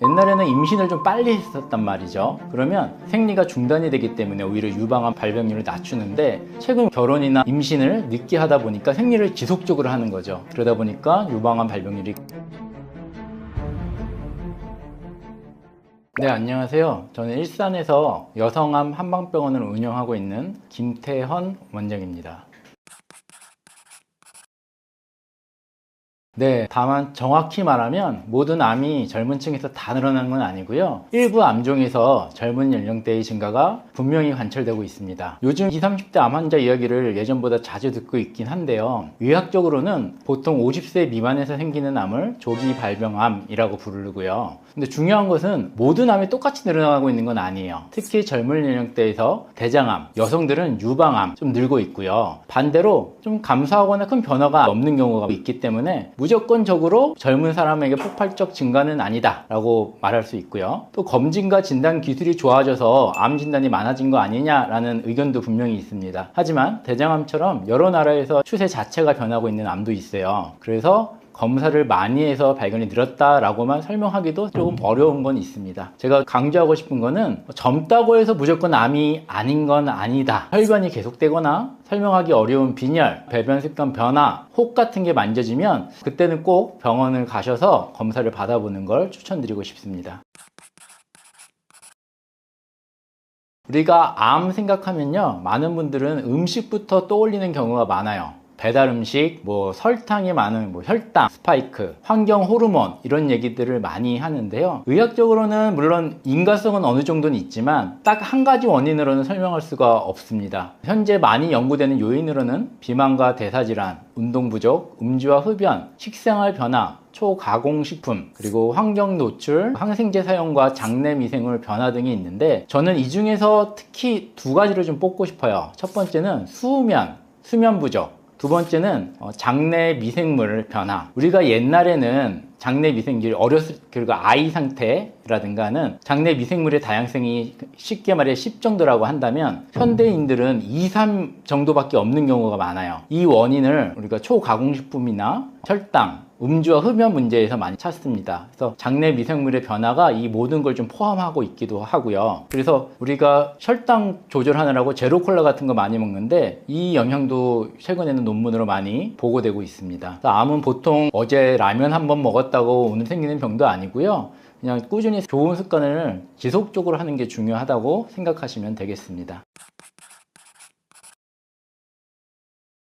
옛날에는 임신을 좀 빨리 했었단 말이죠. 그러면 생리가 중단이 되기 때문에 오히려 유방암 발병률을 낮추는데, 최근 결혼이나 임신을 늦게 하다 보니까 생리를 지속적으로 하는 거죠. 그러다 보니까 유방암 발병률이. 네, 안녕하세요. 저는 일산에서 여성암 한방병원을 운영하고 있는 김태헌 원장입니다. 네, 다만 정확히 말하면 모든 암이 젊은 층에서 다 늘어나는 건 아니고요. 일부 암종에서 젊은 연령대의 증가가 분명히 관찰되고 있습니다. 요즘 20, 30대 암 환자 이야기를 예전보다 자주 듣고 있긴 한데요. 의학적으로는 보통 50세 미만에서 생기는 암을 조기 발병암이라고 부르고요. 근데 중요한 것은 모든 암이 똑같이 늘어나고 있는 건 아니에요. 특히 젊은 연령대에서 대장암, 여성들은 유방암 좀 늘고 있고요. 반대로 좀 감소하거나 큰 변화가 없는 경우가 있기 때문에 무조건적으로 젊은 사람에게 폭발적 증가는 아니다 라고 말할 수 있고요. 또 검진과 진단 기술이 좋아져서 암 진단이 많아진 거 아니냐라는 의견도 분명히 있습니다. 하지만 대장암처럼 여러 나라에서 추세 자체가 변하고 있는 암도 있어요. 그래서 검사를 많이 해서 발견이 늘었다라고만 설명하기도 조금 어려운 건 있습니다. 제가 강조하고 싶은 거는 젊다고 해서 무조건 암이 아닌 건 아니다. 혈변이 계속되거나 설명하기 어려운 빈혈, 배변 습관 변화, 혹 같은 게 만져지면 그때는 꼭 병원을 가셔서 검사를 받아보는 걸 추천드리고 싶습니다. 우리가 암 생각하면요, 많은 분들은 음식부터 떠올리는 경우가 많아요. 배달 음식, 설탕이 많은 혈당, 스파이크, 환경 호르몬 이런 얘기들을 많이 하는데요. 의학적으로는 물론 인과성은 어느 정도는 있지만 딱 한 가지 원인으로는 설명할 수가 없습니다. 현재 많이 연구되는 요인으로는 비만과 대사질환, 운동 부족, 음주와 흡연, 식생활 변화, 초가공식품, 그리고 환경 노출, 항생제 사용과 장내 미생물 변화 등이 있는데, 저는 이 중에서 특히 두 가지를 좀 뽑고 싶어요. 첫 번째는 수면 부족. 두 번째는 장내 미생물 변화. 우리가 옛날에는 장내 미생물이 그리고 아이 상태라든가는 장내 미생물의 다양성이 쉽게 말해 10 정도라고 한다면, 현대인들은 2, 3 정도밖에 없는 경우가 많아요. 이 원인을 우리가 초가공식품이나 혈당, 음주와 흡연 문제에서 많이 찾습니다. 그래서 장내 미생물의 변화가 이 모든 걸 좀 포함하고 있기도 하고요. 그래서 우리가 혈당 조절하느라고 제로 콜라 같은 거 많이 먹는데, 이 영향도 최근에는 논문으로 많이 보고되고 있습니다. 암은 보통 어제 라면 한 번 먹었다고 오늘 생기는 병도 아니고요. 그냥 꾸준히 좋은 습관을 지속적으로 하는 게 중요하다고 생각하시면 되겠습니다.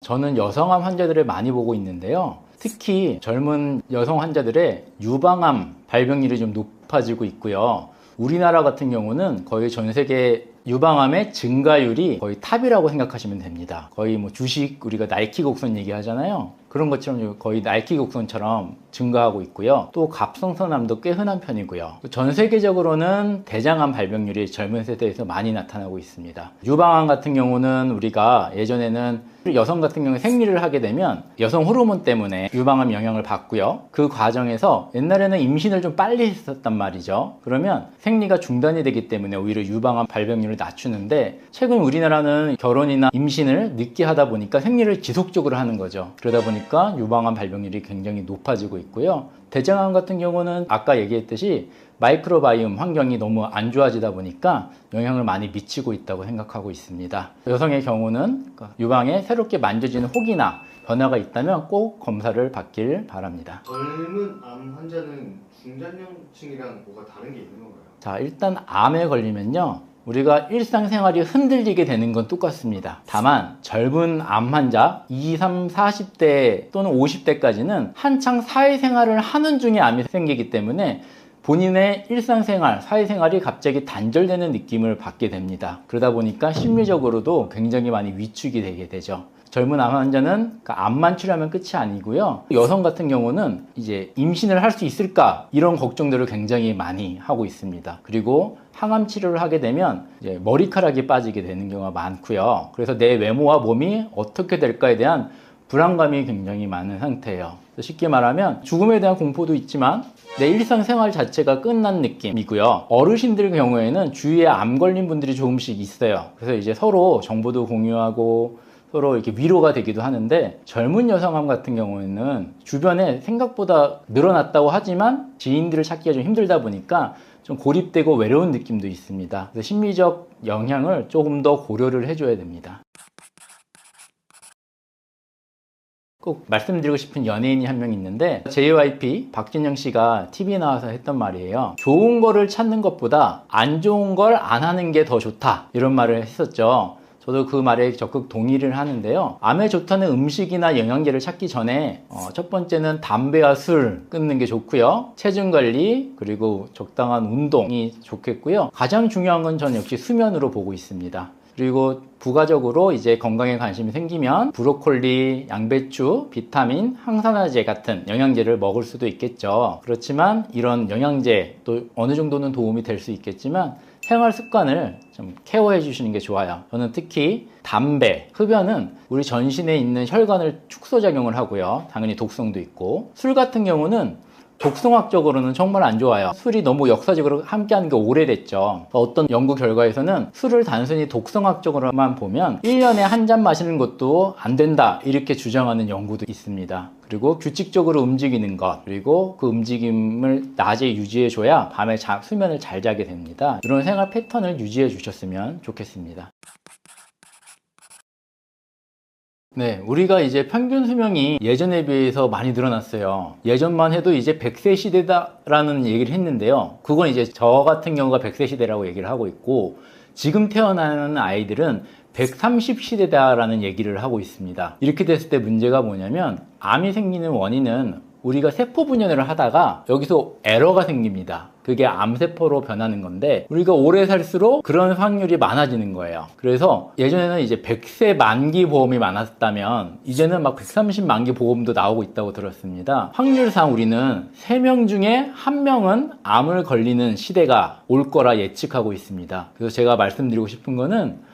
저는 여성암 환자들을 많이 보고 있는데요. 특히 젊은 여성 환자들의 유방암 발병률이 좀 높아지고 있고요. 우리나라 같은 경우는 거의 전 세계 유방암의 증가율이 거의 탑이라고 생각하시면 됩니다. 거의 주식 우리가 나이키 곡선 얘기하잖아요. 그런 것처럼 거의 나이키 곡선처럼 증가하고 있고요. 또 갑상선암도 꽤 흔한 편이고요. 전 세계적으로는 대장암 발병률이 젊은 세대에서 많이 나타나고 있습니다. 유방암 같은 경우는 우리가 예전에는 여성 같은 경우에 생리를 하게 되면 여성 호르몬 때문에 유방암 영향을 받고요. 그 과정에서 옛날에는 임신을 좀 빨리 했었단 말이죠. 그러면 생리가 중단이 되기 때문에 오히려 유방암 발병률을 낮추는데, 최근 우리나라는 결혼이나 임신을 늦게 하다 보니까 생리를 지속적으로 하는 거죠. 그러다 보니까 유방암 발병률이 굉장히 높아지고 있고요. 대장암 같은 경우는 아까 얘기했듯이 마이크로바이옴 환경이 너무 안 좋아지다 보니까 영향을 많이 미치고 있다고 생각하고 있습니다. 여성의 경우는 유방에 새롭게 만져지는 혹이나 변화가 있다면 꼭 검사를 받길 바랍니다. 젊은 암 환자는 중장년층이랑 뭐가 다른 게 있는 건가요? 자, 일단 암에 걸리면요, 우리가 일상생활이 흔들리게 되는 건 똑같습니다. 다만 젊은 암 환자 20, 30, 40대 또는 50대까지는 한창 사회생활을 하는 중에 암이 생기기 때문에 본인의 일상생활, 사회생활이 갑자기 단절되는 느낌을 받게 됩니다. 그러다 보니까 심리적으로도 굉장히 많이 위축이 되게 되죠. 젊은 암 환자는 암만 치료하면 끝이 아니고요. 여성 같은 경우는 이제 임신을 할 수 있을까? 이런 걱정들을 굉장히 많이 하고 있습니다. 그리고 항암 치료를 하게 되면 이제 머리카락이 빠지게 되는 경우가 많고요. 그래서 내 외모와 몸이 어떻게 될까에 대한 불안감이 굉장히 많은 상태예요. 쉽게 말하면 죽음에 대한 공포도 있지만 내 일상생활 자체가 끝난 느낌이고요. 어르신들 경우에는 주위에 암 걸린 분들이 조금씩 있어요. 그래서 이제 서로 정보도 공유하고 서로 이렇게 위로가 되기도 하는데, 젊은 여성암 같은 경우에는 주변에 생각보다 늘어났다고 하지만 지인들을 찾기가 좀 힘들다 보니까 좀 고립되고 외로운 느낌도 있습니다. 그래서 심리적 영향을 조금 더 고려를 해줘야 됩니다. 꼭 말씀드리고 싶은 연예인이 한 명 있는데, JYP 박진영 씨가 TV에 나와서 했던 말이에요. 좋은 거를 찾는 것보다 안 좋은 걸 안 하는 게 더 좋다, 이런 말을 했었죠. 저도 그 말에 적극 동의를 하는데요. 암에 좋다는 음식이나 영양제를 찾기 전에 첫 번째는 담배와 술 끊는 게 좋고요. 체중 관리, 그리고 적당한 운동이 좋겠고요. 가장 중요한 건 저는 역시 수면으로 보고 있습니다. 그리고 부가적으로 이제 건강에 관심이 생기면 브로콜리, 양배추, 비타민, 항산화제 같은 영양제를 먹을 수도 있겠죠. 그렇지만 이런 영양제 또 어느 정도는 도움이 될 수 있겠지만 생활 습관을 좀 케어해 주시는 게 좋아요. 저는 특히 담배, 흡연은 우리 전신에 있는 혈관을 축소작용을 하고요. 당연히 독성도 있고, 술 같은 경우는 독성학적으로는 정말 안 좋아요. 술이 너무 역사적으로 함께하는 게 오래됐죠. 어떤 연구 결과에서는 술을 단순히 독성학적으로만 보면 1년에 한 잔 마시는 것도 안 된다, 이렇게 주장하는 연구도 있습니다. 그리고 규칙적으로 움직이는 것, 그리고 그 움직임을 낮에 유지해 줘야 밤에 수면을 잘 자게 됩니다. 이런 생활 패턴을 유지해 주셨으면 좋겠습니다. 네, 우리가 이제 평균 수명이 예전에 비해서 많이 늘어났어요. 예전만 해도 이제 100세 시대다라는 얘기를 했는데요. 그건 이제 저 같은 경우가 100세 시대라고 얘기를 하고 있고, 지금 태어나는 아이들은 130시대다라는 얘기를 하고 있습니다. 이렇게 됐을 때 문제가 뭐냐면, 암이 생기는 원인은 우리가 세포 분열을 하다가 여기서 에러가 생깁니다. 그게 암세포로 변하는 건데, 우리가 오래 살수록 그런 확률이 많아지는 거예요. 그래서 예전에는 이제 100세 만기 보험이 많았다면 이제는 막 130 만기 보험도 나오고 있다고 들었습니다. 확률상 우리는 3명 중에 1명은 암을 걸리는 시대가 올 거라 예측하고 있습니다. 그래서 제가 말씀드리고 싶은 거는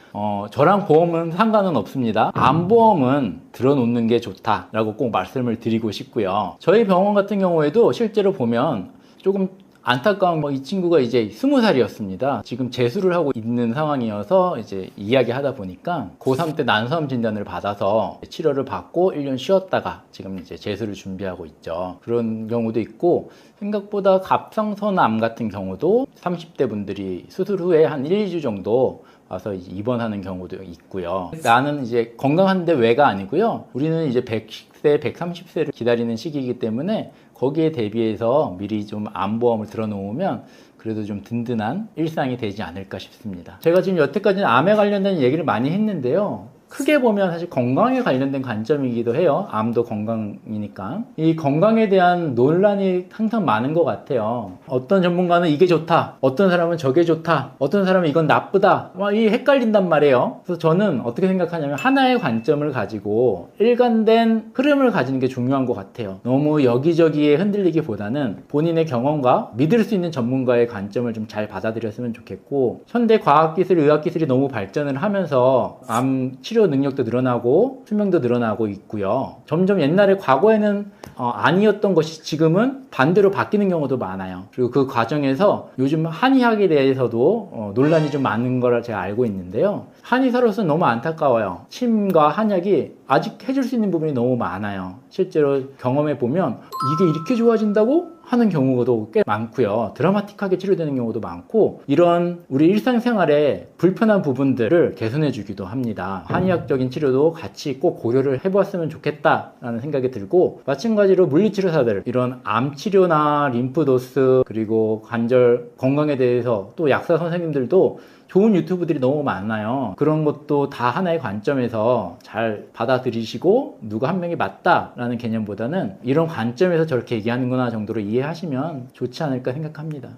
저랑 보험은 상관은 없습니다. 암보험은 들어놓는 게 좋다라고 꼭 말씀을 드리고 싶고요. 저희 병원 같은 경우에도 실제로 보면 조금 안타까운 이 친구가 이제 20살이었습니다. 지금 재수를 하고 있는 상황이어서 이제 이야기하다 보니까 고3 때 난소암 진단을 받아서 치료를 받고 1년 쉬었다가 지금 이제 재수를 준비하고 있죠. 그런 경우도 있고, 생각보다 갑상선암 같은 경우도 30대 분들이 수술 후에 한 1, 2주 정도 와서 이제 입원하는 경우도 있고요. 나는 이제 건강한데 왜가 아니고요. 우리는 이제 100세, 130세를 기다리는 시기이기 때문에 거기에 대비해서 미리 좀 암보험을 들어놓으면 그래도 좀 든든한 일상이 되지 않을까 싶습니다. 제가 지금 여태까지는 암에 관련된 얘기를 많이 했는데요. 크게 보면 사실 건강에 관련된 관점이기도 해요. 암도 건강이니까. 이 건강에 대한 논란이 항상 많은 것 같아요. 어떤 전문가는 이게 좋다, 어떤 사람은 저게 좋다, 어떤 사람은 이건 나쁘다, 이 헷갈린단 말이에요. 그래서 저는 어떻게 생각하냐면, 하나의 관점을 가지고 일관된 흐름을 가지는 게 중요한 것 같아요. 너무 여기저기에 흔들리기보다는 본인의 경험과 믿을 수 있는 전문가의 관점을 좀 잘 받아들였으면 좋겠고, 현대 과학기술, 의학기술이 너무 발전을 하면서 암 치료 능력도 늘어나고 수명도 늘어나고 있고요. 점점 옛날에 과거에는 아니었던 것이 지금은 반대로 바뀌는 경우도 많아요. 그리고 그 과정에서 요즘 한의학에 대해서도 논란이 좀 많은 걸 제가 알고 있는데요. 한의사로서는 너무 안타까워요. 침과 한약이 아직 해줄 수 있는 부분이 너무 많아요. 실제로 경험해 보면 이게 이렇게 좋아진다고 하는 경우도 꽤 많고요. 드라마틱하게 치료되는 경우도 많고, 이런 우리 일상생활에 불편한 부분들을 개선해 주기도 합니다. 한의학적인 치료도 같이 꼭 고려를 해보았으면 좋겠다라는 생각이 들고, 마찬가지로 물리치료사들, 이런 암치료나 림프도스, 그리고 관절 건강에 대해서 또 약사 선생님들도 좋은 유튜브들이 너무 많아요. 그런 것도 다 하나의 관점에서 잘 받아들이시고, 누가 한 명이 맞다라는 개념보다는 이런 관점에서 저렇게 얘기하는구나 정도로 이해하시면 좋지 않을까 생각합니다.